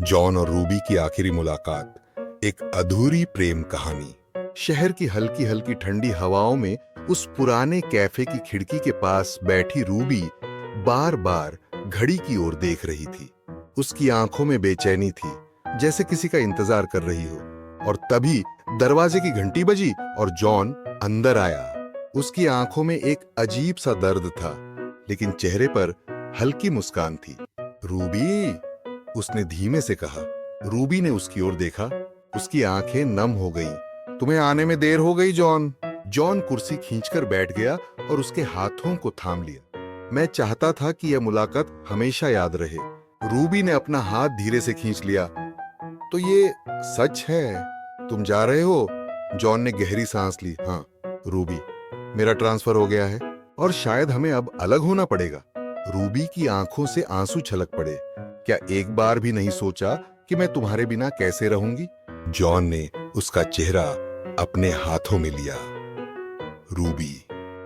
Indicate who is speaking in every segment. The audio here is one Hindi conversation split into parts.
Speaker 1: जॉन और रूबी की आखिरी मुलाकात, एक अधूरी प्रेम कहानी। शहर की हल्की हल्की ठंडी हवाओं में उस पुराने कैफे की खिड़की के पास बैठी रूबी बार बार घड़ी की ओर देख रही थी। उसकी आंखों में बेचैनी थी, जैसे किसी का इंतजार कर रही हो। और तभी दरवाजे की घंटी बजी और जॉन अंदर आया। उसकी आंखों में एक अजीब सा दर्द था, लेकिन चेहरे पर हल्की मुस्कान थी। रूबी, उसने धीमे से कहा। रूबी ने उसकी ओर देखा। उसकी आंखें नम हो गईं। तुम्हें आने में देर हो गई जॉन। जॉन कुर्सी खींचकर बैठ गया और उसके हाथों को थाम लिया। मैं चाहता था कि यह मुलाकात हमेशा याद रहे। रूबी ने अपना हाथ धीरे से खींच लिया। तो ये सच है, तुम जा रहे हो? जॉन ने गहरी सांस ली। हाँ रूबी, मेरा ट्रांसफर हो गया है और शायद हमें अब अलग होना पड़ेगा। रूबी की आंखों से आंसू छलक पड़े। क्या एक बार भी नहीं सोचा कि मैं तुम्हारे बिना कैसे रहूंगी? जॉन ने उसका चेहरा अपने हाथों में लिया। रूबी,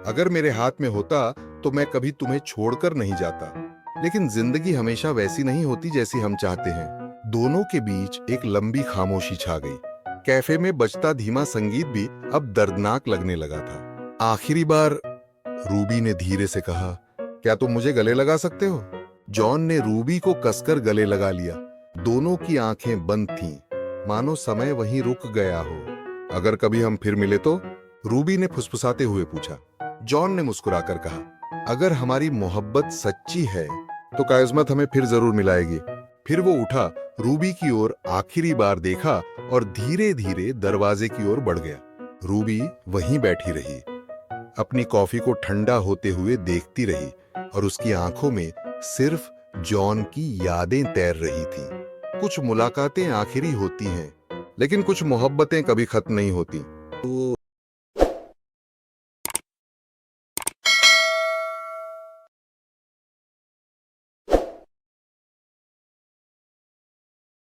Speaker 1: अगर मेरे हाथ में होता तो मैं कभी तुम्हें छोड़कर नहीं जाता, लेकिन जिंदगी हमेशा वैसी नहीं होती जैसी हम चाहते हैं। दोनों के बीच एक लंबी खामोशी छा गई। कैफे में बजता धीमा संगीत भी अब दर्दनाक लगने लगा था। आखिरी बार, रूबी ने धीरे से कहा, क्या तुम मुझे गले लगा सकते हो? जॉन ने रूबी को कसकर गले लगा लिया। दोनों की आंखें बंद थीं, मानो समय वहीं रुक गया हो। अगर कभी हम फिर मिले तो? रूबी ने फुसफुसाते हुए पूछा। जॉन ने मुस्कुराकर कहा, अगर हमारी मोहब्बत सच्ची है तो किस्मत हमें फिर जरूर मिलाएगी। फिर वो उठा, रूबी की ओर आखिरी बार देखा और धीरे धीरे दरवाजे की ओर बढ़ गया। रूबी वहीं बैठी रही, अपनी कॉफी को ठंडा होते हुए देखती रही और उसकी आंखों में सिर्फ जॉन की यादें तैर रही थीं। कुछ मुलाकातें आखिरी होती हैं, लेकिन कुछ मोहब्बतें कभी खत्म नहीं होती। तो